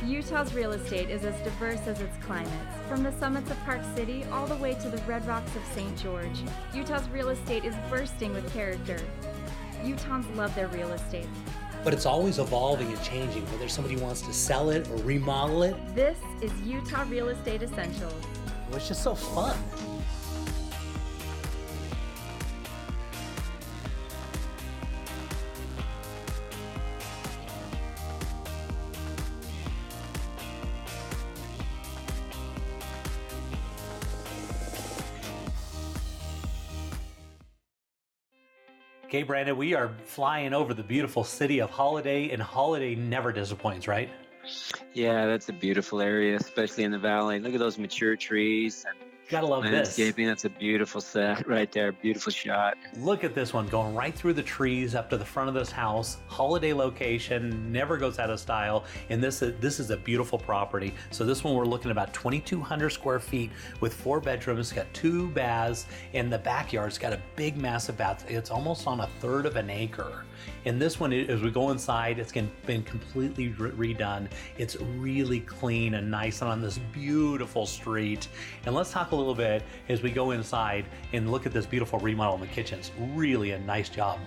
Utah's real estate is as diverse as its climates. From the summits of Park City all the way to the red rocks of St. George, Utah's real estate is bursting with character. Utahns love their real estate. But it's always evolving and changing, whether somebody wants to sell it or remodel it. This is Utah Real Estate Essentials. Well, it's just so fun. Okay, Brandon, we are flying over the beautiful city of Holladay, and Holladay never disappoints, right? Yeah, that's a beautiful area, especially in the valley. Look at those mature trees and Gotta love this. landscaping. That's a beautiful set right there. Beautiful shot. Look at this one going right through the trees up to the front of this house. Holladay location, never goes out of style. And this is a beautiful property. So this one we're looking at about 2,200 square feet with 4 bedrooms, got 2 baths, and the backyard's got a big massive bath. It's almost on 1/3 of an acre. And this one, as we go inside, it's been completely redone. It's really clean and nice and on this beautiful street. And let's talk a little bit as we go inside and look at this beautiful remodel in the kitchens. Really a nice job.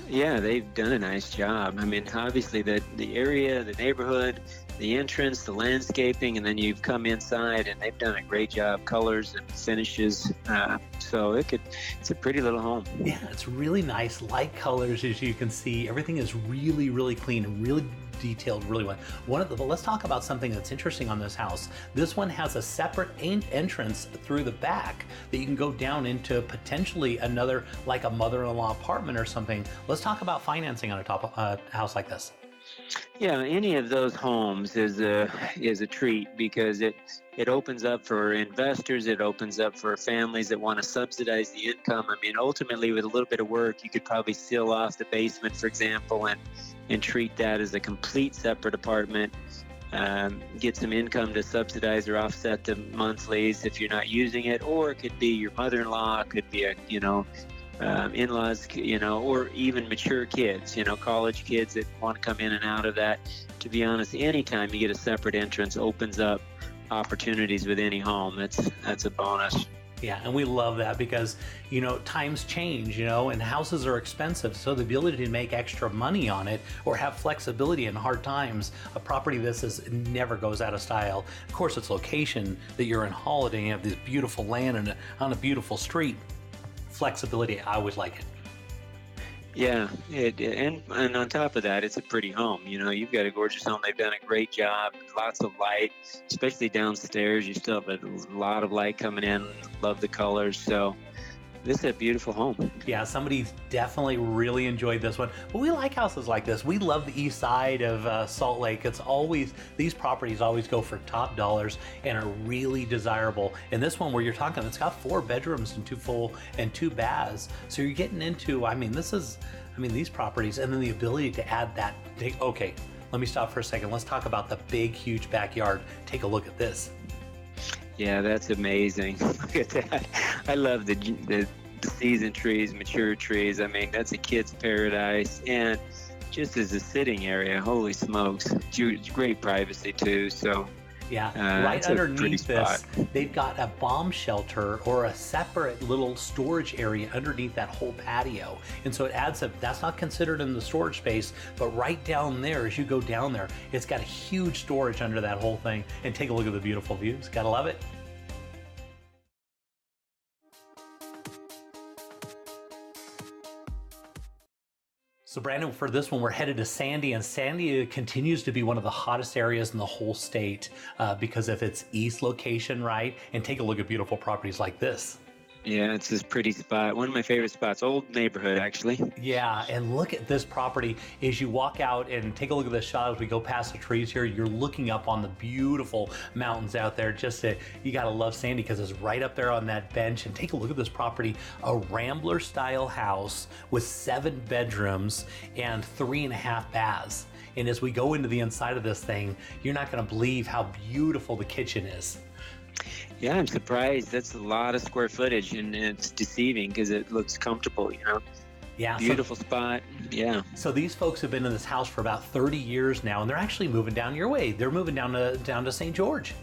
Yeah, they've done a nice job. I mean, obviously the area, the neighborhood, the entrance, the landscaping, and then you've come inside and they've done a great job, colors and finishes. So it's a pretty little home. Yeah, it's really nice, light colors as you can see. Everything is really, really clean and really detailed really well. Let's talk about something that's interesting on this house. This one has a separate entrance through the back that you can go down into potentially another, like a mother-in-law apartment or something. Let's talk about financing on a house like this. Yeah, any of those homes is a treat because it opens up for investors. It opens up for families that want to subsidize the income. I mean, ultimately, with a little bit of work, you could probably seal off the basement, for example, and treat that as a complete separate apartment. Get some income to subsidize or offset the monthlies if you're not using it, or it could be your mother-in-law, it could be in-laws, or even mature kids, college kids that want to come in and out of that. To be honest, anytime you get a separate entrance opens up opportunities with any home. That's a bonus. Yeah, and we love that because, times change, and houses are expensive. So the ability to make extra money on it or have flexibility in hard times, a property never goes out of style. Of course, it's location that you're in Holladay and you have this beautiful land and on a beautiful street. Flexibility, I always like it. Yeah, and on top of that, it's a pretty home. You've got a gorgeous home. They've done a great job. Lots of light, especially downstairs. You still have a lot of light coming in. Love the colors. So this is a beautiful home. Yeah, somebody definitely really enjoyed this one. But we like houses like this. We love the east side of Salt Lake. These properties always go for top dollars and are really desirable. And this one where you're talking, it's got 4 bedrooms and 2 full and 2 baths. So you're getting into, these properties, and then the ability to add that. Okay, let me stop for a second. Let's talk about the big, huge backyard. Take a look at this. Yeah, that's amazing. Look at that. I love the seasoned trees, mature trees. I mean, that's a kid's paradise. And just as a sitting area, holy smokes, great privacy too. So yeah, right underneath this, they've got a bomb shelter or a separate little storage area underneath that whole patio. And so it adds up, that's not considered in the storage space, but right down there, as you go down there, it's got a huge storage under that whole thing. And take a look at the beautiful views. Gotta love it. So Brandon, for this one, we're headed to Sandy, and Sandy continues to be one of the hottest areas in the whole state because of its east location, right? And take a look at beautiful properties like this. Yeah, it's this pretty spot. One of my favorite spots. Old neighborhood, actually. Yeah, and look at this property. As you walk out and take a look at this shot as we go past the trees here, you're looking up on the beautiful mountains out there. You gotta love Sandy because it's right up there on that bench. And take a look at this property, a Rambler style house with 7 bedrooms and 3.5 baths. And as we go into the inside of this thing, you're not gonna believe how beautiful the kitchen is. Yeah, I'm surprised. That's a lot of square footage, and it's deceiving because it looks comfortable, Yeah, Beautiful spot. Yeah. so these folks have been in this house for about 30 years now, and they're actually moving down your way. They're moving down to St. George.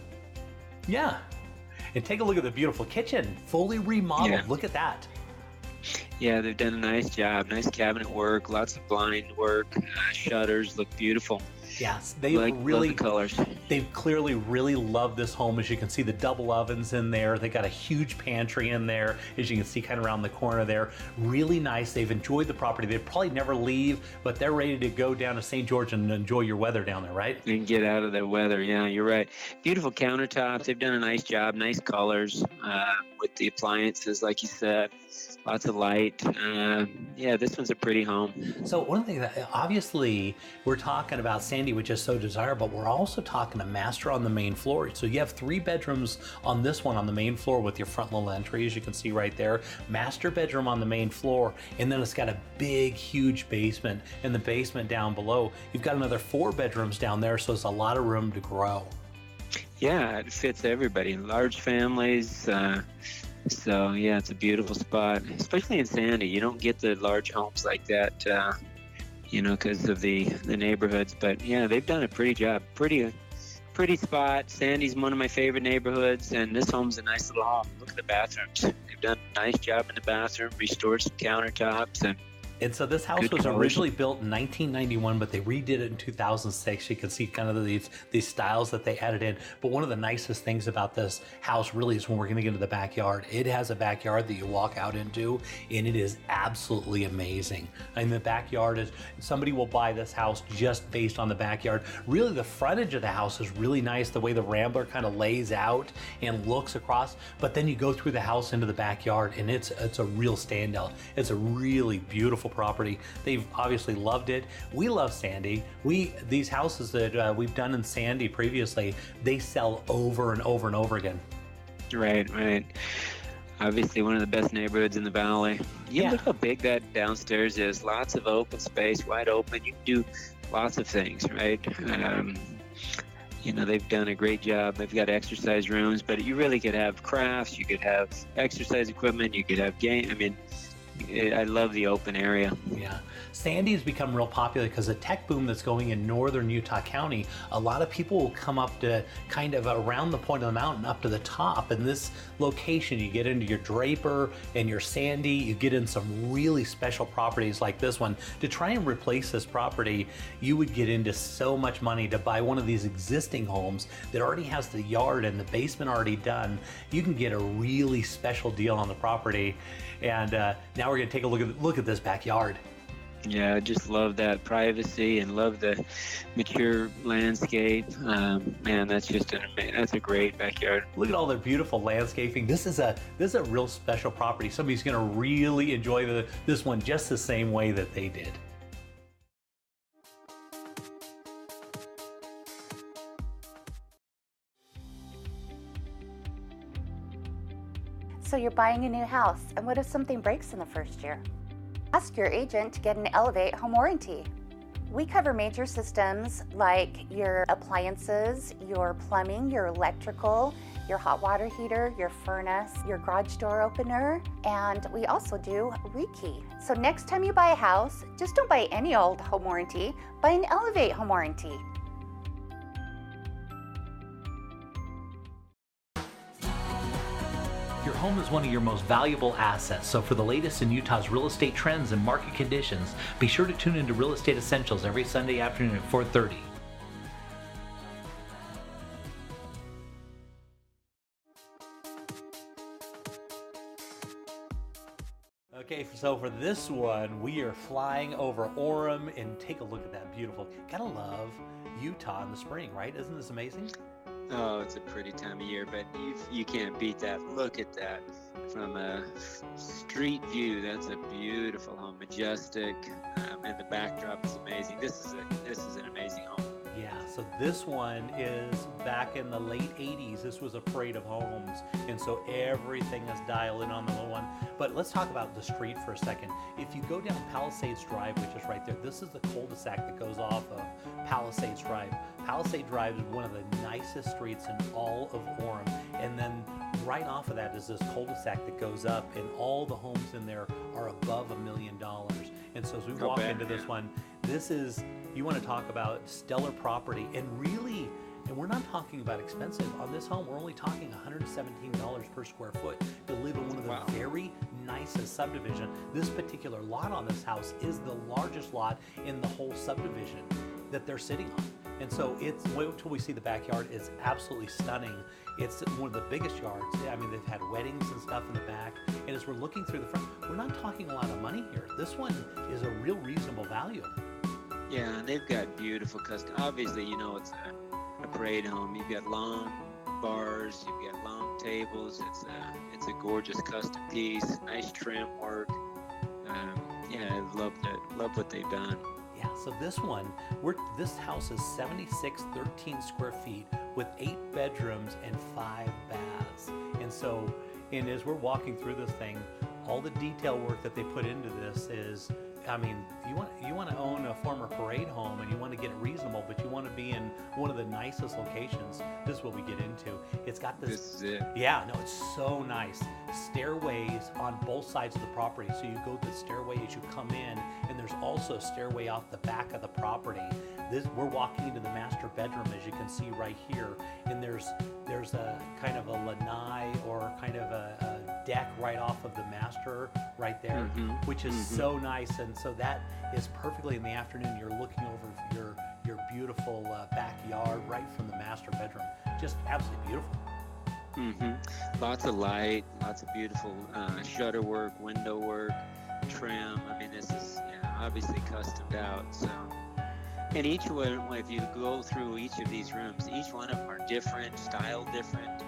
Yeah. And take a look at the beautiful kitchen, fully remodeled. Yeah. Look at that. Yeah, they've done a nice job. Nice cabinet work, lots of blind work. Shutters look beautiful. Yes, they Love really the colors. they've clearly really loved this home. As you can see, the double ovens in there. They got a huge pantry in there, as you can see kind of around the corner there. Really nice. They've enjoyed the property. They'd probably never leave, but they're ready to go down to St. George and enjoy your weather down there, right? And get out of the weather. Yeah, you're right. Beautiful countertops. They've done a nice job. Nice colors with the appliances, like you said. Lots of light. Yeah, this one's a pretty home. So one thing that obviously we're talking about Sandy, which is so desirable, but we're also talking a master on the main floor. So you have 3 bedrooms on this one on the main floor with your front little entry, as you can see right there. Master bedroom on the main floor, and then it's got a big, huge basement. In the basement down below, you've got another 4 bedrooms down there, so it's a lot of room to grow. Yeah, it fits everybody. Large families. So yeah, it's a beautiful spot, especially in Sandy. You don't get the large homes like that, because of the neighborhoods. But yeah, they've done a pretty job. Pretty spot. Sandy's one of my favorite neighborhoods, and this home's a nice little home. Look at the bathrooms. They've done a nice job in the bathroom, restored some countertops, And so this house was originally built in 1991, but they redid it in 2006. You can see kind of these styles that they added in. But one of the nicest things about this house really is when we're going to get into the backyard. It has a backyard that you walk out into, and it is absolutely amazing. And the backyard is, somebody will buy this house just based on the backyard. Really, the frontage of the house is really nice, the way the Rambler kind of lays out and looks across. But then you go through the house into the backyard, and it's a real standout. It's a really beautiful property. They've obviously loved it. We love Sandy. These houses that we've done in Sandy previously, they sell over and over and over again. Right. Obviously one of the best neighborhoods in the valley. Yeah. Look how big that downstairs is. Lots of open space, wide open. You can do lots of things, right? They've done a great job. They've got exercise rooms, but you really could have crafts. You could have exercise equipment. You could have game. I love the open area. Yeah. Sandy has become real popular because the tech boom that's going in northern Utah County, a lot of people will come up to kind of around the point of the mountain up to the top. In this location, you get into your Draper and your Sandy, you get in some really special properties like this one. To try and replace this property, you would get into so much money to buy one of these existing homes that already has the yard and the basement already done. You can get a really special deal on the property. And now we're going to take a look at this backyard. Yeah, I just love that privacy and love the mature landscape. Man, that's a great backyard. Look at all their beautiful landscaping. This is a real special property. Somebody's going to really enjoy this one just the same way that they did. So you're buying a new house, and what if something breaks in the first year? Ask your agent to get an Elevate home warranty. We cover major systems like your appliances, your plumbing, your electrical, your hot water heater, your furnace, your garage door opener, and we also do rekey. So next time you buy a house, just don't buy any old home warranty, buy an Elevate home warranty. Your home is one of your most valuable assets, so for the latest in Utah's real estate trends and market conditions, be sure to tune into Real Estate Essentials every Sunday afternoon at 4:30. Okay, so for this one, we are flying over Orem, and take a look at that beautiful, gotta love Utah in the spring, right? Isn't this amazing? Oh, it's a pretty time of year, but you can't beat that. Look at that from a street view. That's a beautiful home, majestic, and the backdrop is amazing. This is an amazing home. Yeah, so this one is back in the late 80s. This was a parade of homes, and so everything is dialed in on the little one. But let's talk about the street for a second. If you go down Palisades Drive, which is right there, this is the cul-de-sac that goes off of Palisades Drive. Palisades Drive is one of the nicest streets in all of Orem, and then right off of that is this cul-de-sac that goes up, and all the homes in there are above $1 million. And so as we Oh, walk bet, into this yeah. one, this is, you want to talk about stellar property, and really, and we're not talking about expensive. On this home, we're only talking $117 per square foot to live in one of the Wow. very nicest subdivision. This particular lot on this house is the largest lot in the whole subdivision that they're sitting on. And so it's, wait till we see the backyard, it's absolutely stunning. It's one of the biggest yards. I mean, they've had weddings and stuff in the back. And as we're looking through the front, we're not talking a lot of money here. This one is a real reasonable value. Yeah, and they've got beautiful custom. Obviously, you know, it's a parade home. You've got long bars, you've got long tables. It's a gorgeous custom piece, nice trim work. Yeah, I love what they've done. Yeah, so this one, this house is 7613 square feet with 8 bedrooms and 5 baths. And so, and as we're walking through this thing, all the detail work that they put into this is, I mean, you want to own a former parade home and you want to get it reasonable, but you want to be in one of the nicest locations. This is what we get into. It's got this. This is it. Yeah, no, it's so nice. Stairways on both sides of the property. So you go the stairway as you come in, and there's also a stairway off the back of the property. We're walking into the master bedroom, as you can see right here, and there's a kind of a lanai or kind of a deck right off of the master right there, which is so nice. And so that is perfectly in the afternoon. You're looking over your beautiful backyard right from the master bedroom. Just absolutely beautiful. Lots of light, lots of beautiful shutter work, window work, trim. I mean, this is obviously customed out. So, and each one, if you go through each of these rooms, each one of them are different, style different,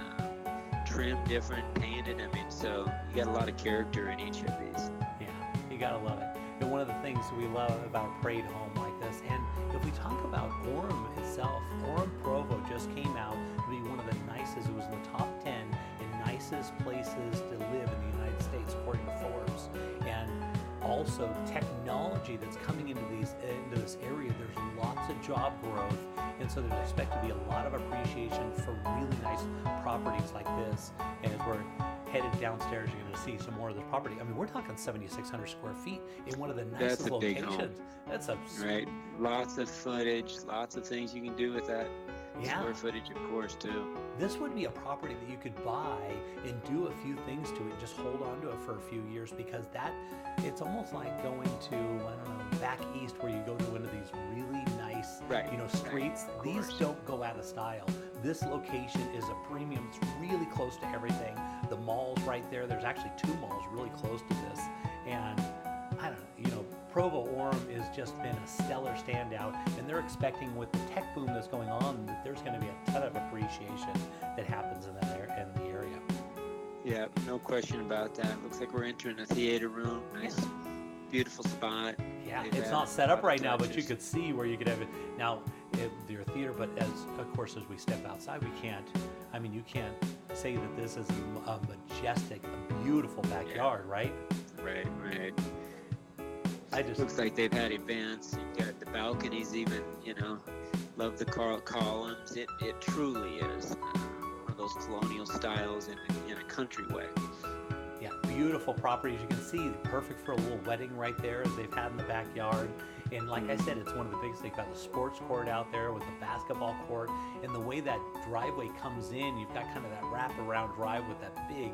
trim different, painted. I mean, so you got a lot of character in each of these. Yeah, you gotta love it. And one of the things we love about a parade home like this, and if we talk about Orem itself, Orem Provo just came out to be one of the nicest. It was in the top 10 in nicest places to live in the United States according to Forbes. And also technology that's coming into this area. There's lots of job growth, and so there's expected to be a lot of appreciation for really nice properties like this. And as we're headed downstairs, you're going to see some more of this property. I mean, we're talking 7,600 square feet in one of the nicest That's a big locations. home. That's a Right. Lots of footage, lots of things you can do with that. Yeah. Square footage, of course, too. This would be a property that you could buy and do a few things to it, just hold on to it for a few years, because it's almost like going to, I don't know, back east where you go to one of these really nice, streets. Right, These don't go out of style. This location is a premium. It's really close to everything. The mall's right there. There's actually 2 malls really close to this. And I don't know, Provo Orem has just been a stellar standout, and they're expecting with the tech boom that's going on that there's going to be a ton of appreciation that happens in the area. Yeah, no question about that. Looks like we're entering a theater room. Nice, beautiful spot. Yeah, They've it's added not set a up lot of right now, but you touches. could see where you could have it. Now, your theater, but as we step outside, you can't say that this is a majestic, a beautiful backyard, right? Right. I just Looks like they've had events. You've got the balconies even, love the columns. It truly is one of those colonial styles in a country way. Yeah, beautiful property. As you can see, perfect for a little wedding right there as they've had in the backyard. And like I said, it's one of the biggest. They've got the sports court out there with the basketball court. And the way that driveway comes in, you've got kind of that wraparound drive with that big,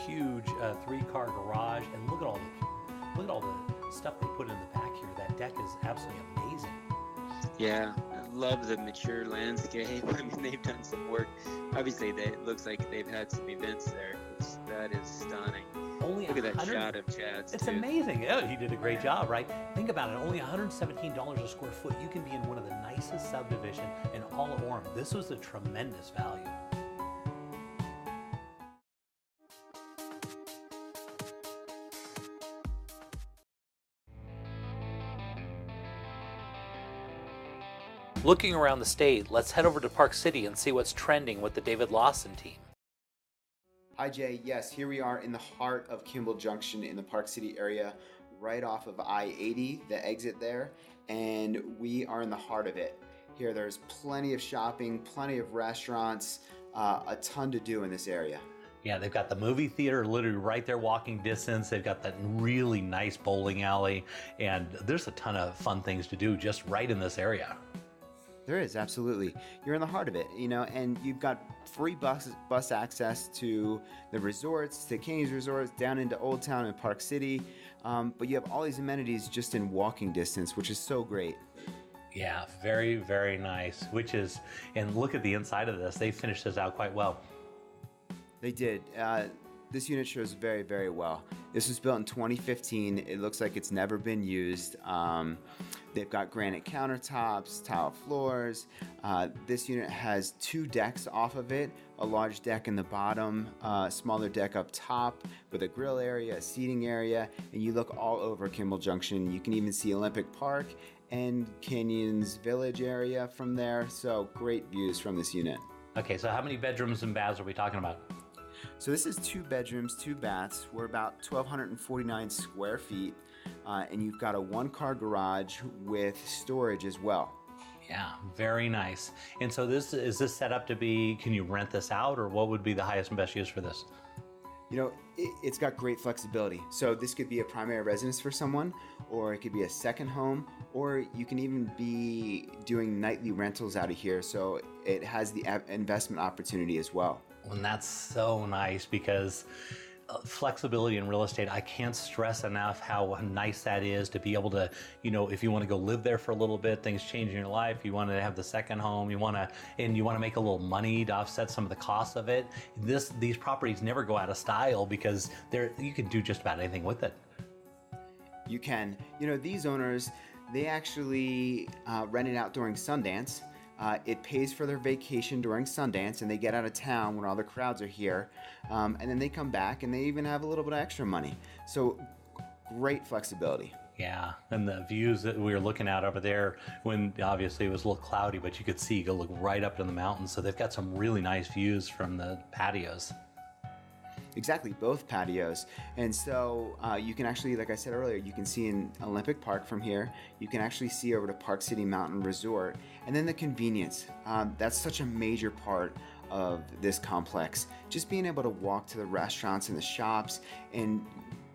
huge 3-car garage. And look at all the stuff they put in the back here. That deck is absolutely amazing. Yeah, I love the mature landscape. I mean, they've done some work. Obviously, it looks like they've had some events there. That is stunning. Look at that shot of Chad's. It's too. amazing. Yeah, he did a great job, right? Think about it. Only $117 a square foot. You can be in one of the nicest subdivision in all of Orem. This was a tremendous value. Looking around the state, let's head over to Park City and see what's trending with the David Lawson team. Hi Jay, yes, here we are in the heart of Kimball Junction in the Park City area, right off of I-80, the exit there, and we are in the heart of it. Here there's plenty of shopping, plenty of restaurants, a ton to do in this area. Yeah, they've got the movie theater literally right there, walking distance. They've got that really nice bowling alley, and there's a ton of fun things to do just right in this area. There is, absolutely. You're in the heart of it, and you've got free bus access to the resorts, to Canyons Resorts, down into Old Town and Park City. But you have all these amenities just in walking distance, which is so great. Yeah, very, very nice. And look at the inside of this. They finished this out quite well. They did. This unit shows very, very well. This was built in 2015. It looks like it's never been used. They've got granite countertops, tile floors. This unit has 2 decks off of it, a large deck in the bottom, a smaller deck up top with a grill area, a seating area, and you look all over Kimball Junction. You can even see Olympic Park and Canyons Village area from there. So great views from this unit. Okay, so how many bedrooms and baths are we talking about? So this is 2 bedrooms, 2 baths. We're about 1,249 square feet, and you've got a 1-car garage with storage as well. Yeah, very nice. And so is this set up to be, can you rent this out, or what would be the highest and best use for this? It's got great flexibility. So this could be a primary residence for someone, or it could be a second home, or you can even be doing nightly rentals out of here. So it has the investment opportunity as well. And that's so nice, because flexibility in real estate, I can't stress enough how nice that is to be able to, if you want to go live there for a little bit, things change in your life, you want to have the second home, you want to make a little money to offset some of the costs of it. These properties never go out of style, because you can do just about anything with it. You can. These owners, they actually rent it out during Sundance. It pays for their vacation during Sundance, and they get out of town when all the crowds are here, and then they come back, and they even have a little bit of extra money. So great flexibility. Yeah, and the views that we were looking at over there, when obviously it was a little cloudy, but you could see, you could look right up to the mountains. So they've got some really nice views from the patios. Exactly, both patios. And so you can actually, like I said earlier, you can see in Olympic Park from here. You can actually see over to Park City Mountain Resort. And then the convenience. That's such a major part of this complex. Just being able to walk to the restaurants and the shops, and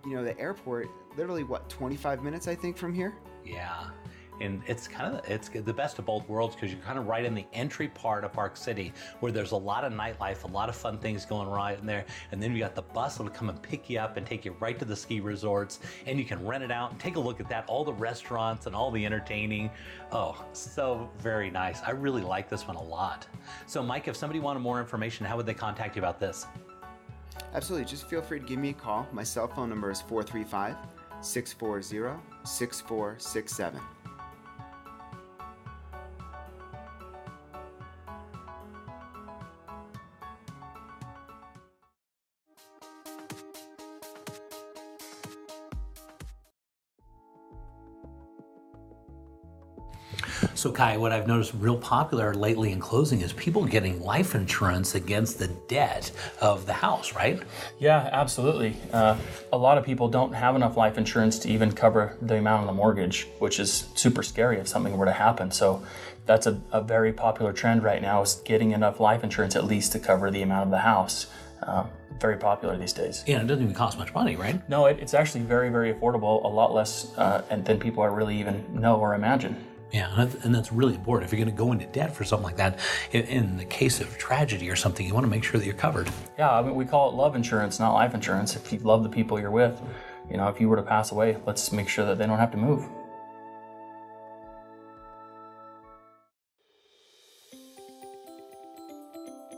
the airport, literally 25 minutes I think from here? Yeah. And it's the best of both worlds, because you're kind of right in the entry part of Park City, where there's a lot of nightlife, a lot of fun things going right in there. And then you got the bus that'll come and pick you up and take you right to the ski resorts, and you can rent it out and take a look at that, all the restaurants and all the entertaining. Oh, so very nice. I really like this one a lot. So Mike, if somebody wanted more information, how would they contact you about this? Absolutely. Just feel free to give me a call. My cell phone number is 435-640-6467. So Kai, what I've noticed real popular lately in closing is people getting life insurance against the debt of the house, right? Yeah, absolutely. A lot of people don't have enough life insurance to even cover the amount of the mortgage, which is super scary if something were to happen. So that's a very popular trend right now, is getting enough life insurance at least to cover the amount of the house. Very popular these days. Yeah, it doesn't even cost much money, right? No, it's actually very, very affordable, a lot less than people really even know or imagine. Yeah, and that's really important. If you're going to go into debt for something like that, in the case of tragedy or something, you want to make sure that you're covered. Yeah, I mean, we call it love insurance, not life insurance. If you love the people you're with, if you were to pass away, let's make sure that they don't have to move.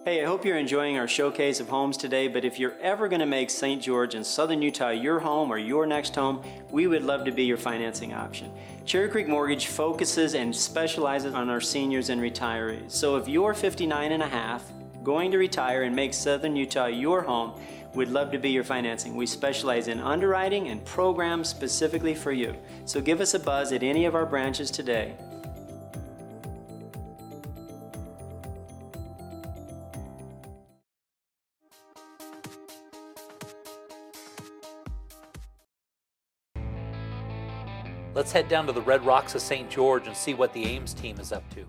Hey, I hope you're enjoying our showcase of homes today, but if you're ever going to make St. George in Southern Utah your home or your next home, we would love to be your financing option. Cherry Creek Mortgage focuses and specializes on our seniors and retirees. So if you're 59 and a half, going to retire and make Southern Utah your home, we'd love to be your financing. We specialize in underwriting and programs specifically for you. So give us a buzz at any of our branches today. Let's head down to the Red Rocks of St. George and see what the Ames team is up to.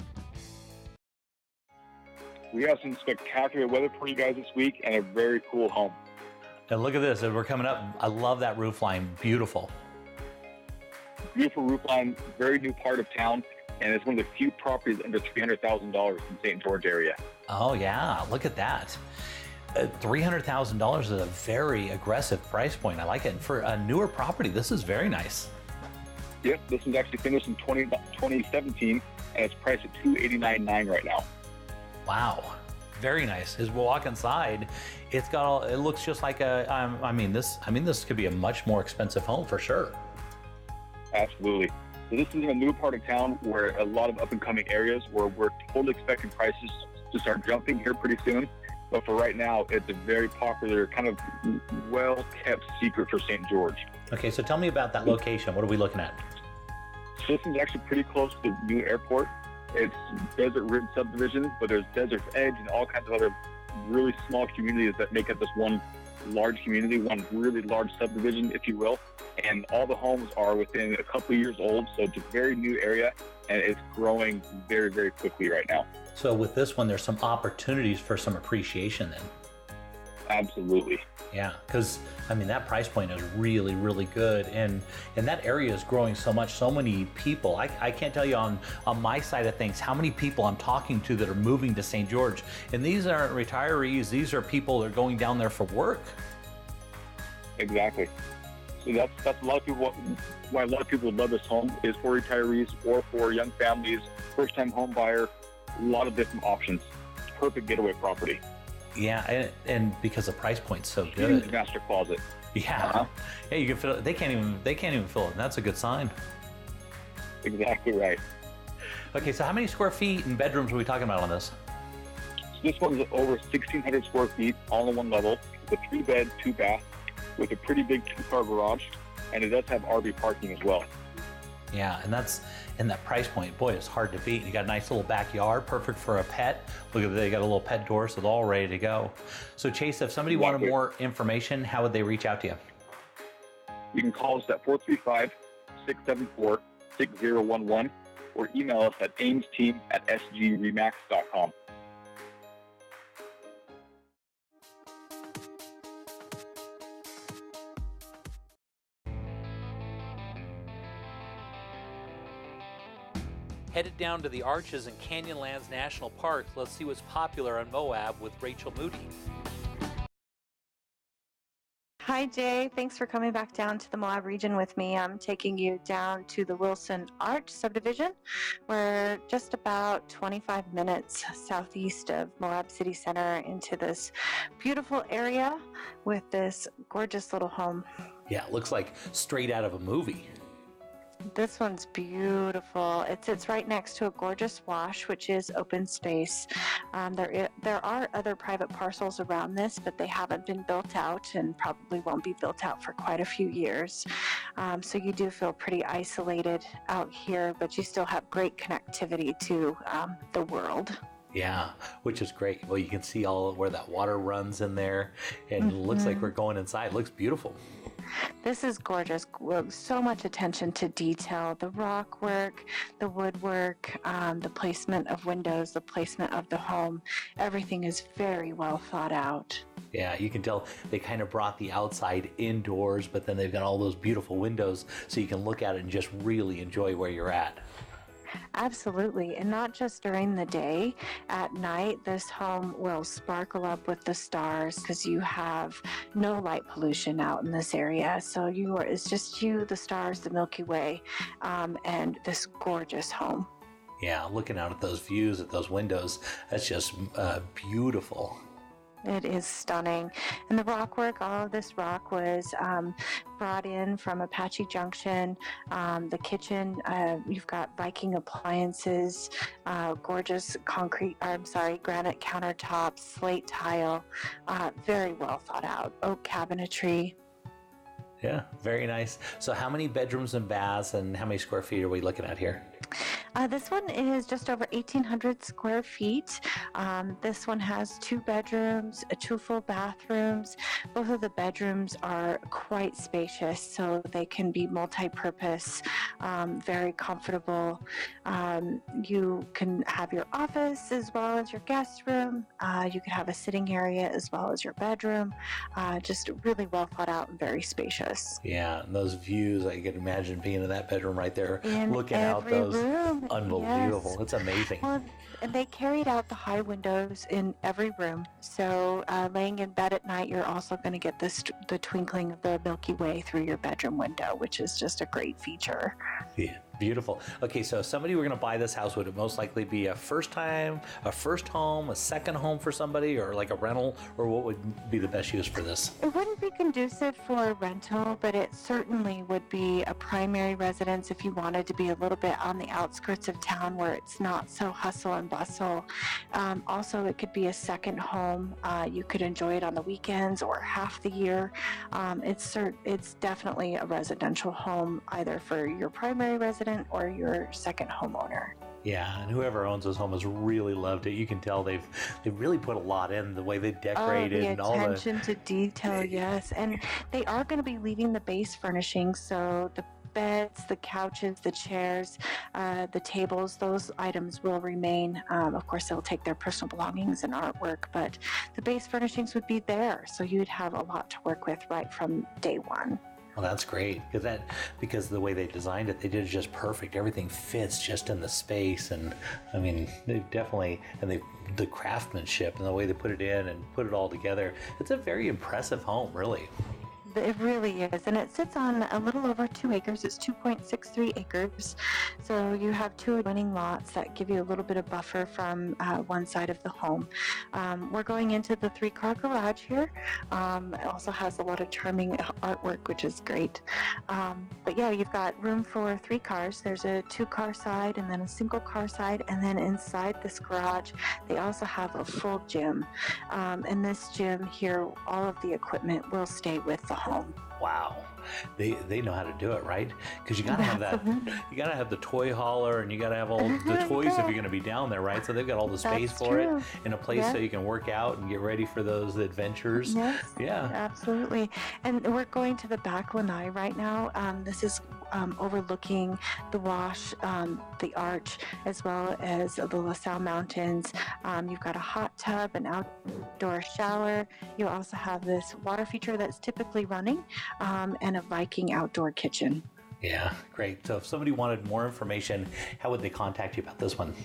We have some spectacular weather for you guys this week and a very cool home. And look at this, and we're coming up. I love that roof line. Beautiful. Beautiful roof line, very new part of town, and it's one of the few properties under $300,000 in St. George area. Oh yeah, look at that. $300,000 is a very aggressive price point. I like it. And for a newer property, this is very nice. Yep, this was actually finished in 2017, and it's priced at $289,900 right now. Wow, very nice. As we walk inside, it's got all. It looks just like a. I mean, this could be a much more expensive home for sure. Absolutely. So this is in a new part of town where a lot of up-and-coming areas where we're totally expecting prices to start jumping here pretty soon. But for right now, it's a very popular, kind of well-kept secret for St. George. Okay, so tell me about that location. What are we looking at? So this is actually pretty close to the new airport. It's Desert Ridge subdivision, but there's Desert's Edge and all kinds of other really small communities that make up this one large community, one really large subdivision, if you will. And all the homes are within a couple of years old, so it's a very new area, and it's growing very, very quickly right now. So with this one, there's some opportunities for some appreciation then. Absolutely. Yeah, because I mean that price point is really, really good, and that area is growing so much. So many people. I can't tell you on my side of things how many people I'm talking to that are moving to St. George, and these aren't retirees. These are people that are going down there for work. Exactly. So that's a lot of people. Why a lot of people love this home is for retirees or for young families, first-time home buyer. A lot of different options. Perfect getaway property. Yeah, and because the price point's so Huge good. master closet. Yeah. Yeah, you can fill it. They can't even fill it. And that's a good sign. Exactly right. Okay, so how many square feet and bedrooms are we talking about on this? So this one's over 1,600 square feet, all in one level, with a 3-bed, 2-bath, with a pretty big 2-car garage, and it does have RV parking as well. Yeah, and that's in that price point. Boy, it's hard to beat. You got a nice little backyard, perfect for a pet. Look at they got a little pet door, so they're all ready to go. So Chase, if somebody wanted more information, how would they reach out to you? You can call us at 435-674-6011 or email us at aimsteam@sgremax.com. Headed down to the Arches and Canyonlands National Park. Let's see what's popular on Moab with Rachel Moody. Hi, Jay. Thanks for coming back down to the Moab region with me. I'm taking you down to the Wilson Arch subdivision. We're just about 25 minutes southeast of Moab City Center into this beautiful area with this gorgeous little home. Yeah, it looks like straight out of a movie. This one's beautiful. It sits right next to a gorgeous wash, which is open space. There are other private parcels around this, but they haven't been built out and probably won't be built out for quite a few years. So you do feel pretty isolated out here, but you still have great connectivity to the world. Yeah, which is great. Well, you can see all where that water runs in there, and it looks like we're going inside. It looks beautiful. This is gorgeous. So much attention to detail. The rock work, the woodwork, the placement of windows, the placement of the home. Everything is very well thought out. Yeah, you can tell they kind of brought the outside indoors, but then they've got all those beautiful windows so you can look at it and just really enjoy where you're at. Absolutely, and not just during the day. At night, this home will sparkle up with the stars because you have no light pollution out in this area. So it's just you, the stars, the Milky Way, and this gorgeous home. Yeah, looking out at those views, at those windows, that's just beautiful. It is stunning. And the rock work, all of this rock was brought in from Apache Junction. The kitchen, you've got Viking appliances, gorgeous granite countertops, slate tile, very well thought out, oak cabinetry. Yeah, very nice. So how many bedrooms and baths and how many square feet are we looking at here? This one is just over 1,800 square feet. This one has 2 bedrooms, 2 full bathrooms. Both of the bedrooms are quite spacious, so they can be multi-purpose, very comfortable. You can have your office as well as your guest room. You could have a sitting area as well as your bedroom. Just really well thought out and very spacious. Yeah, and those views, I can imagine being in that bedroom right there, In looking out every those. room. Unbelievable. Yes. It's amazing. Well, and they carried out the high windows in every room. So laying in bed at night, you're also going to get the twinkling of the Milky Way through your bedroom window, which is just a great feature. Yeah, beautiful. Okay, so if somebody were going to buy this house, would it most likely be a first home, a second home for somebody, or like a rental, or what would be the best use for this? It wouldn't be conducive for a rental, but it certainly would be a primary residence if you wanted to be a little bit on the outskirts of town where it's not so hustle and bustle. Also, it could be a second home. You could enjoy it on the weekends or half the year. It's definitely a residential home, either for your primary resident or your second homeowner. Yeah, and whoever owns this home has really loved it. You can tell they've really put a lot in the way they decorated the and all the attention to detail, yes. And they are going to be leaving the base furnishings, so the beds, the couches, the chairs, the tables, those items will remain. Of course, they'll take their personal belongings and artwork, but the base furnishings would be there, so you'd have a lot to work with right from day one. Well, that's great because the way they designed it, they did it just perfect. Everything fits just in the space, and I mean, they definitely the craftsmanship and the way they put it in and put it all together. It's a very impressive home, really. It really is, and it sits on a little over 2 acres. It's 2.63 acres, so you have 2 adjoining lots that give you a little bit of buffer from one side of the home. We're going into the 3-car garage here. It also has a lot of charming artwork, which is great. But yeah, you've got room for 3 cars. There's a 2-car side and then a single car side, and then inside this garage, they also have a full gym. In this gym here, all of the equipment will stay with the home. Wow, they know how to do it, right? Because you gotta have that. You gotta have the toy hauler, and you gotta have all the toys if you're gonna be down there, right? So they've got all the space for it in a place so you can work out and get ready for those adventures. Yes, yeah, absolutely. And we're going to the back lanai right now. This is overlooking the Wash, the Arch, as well as the LaSalle Mountains. You've got a hot tub, an outdoor shower. You also have this water feature that's typically running, and a Viking outdoor kitchen. Yeah, great. So if somebody wanted more information, how would they contact you about this one?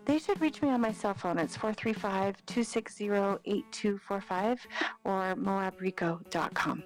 They should reach me on my cell phone. It's 435-260-8245 or moabrico.com.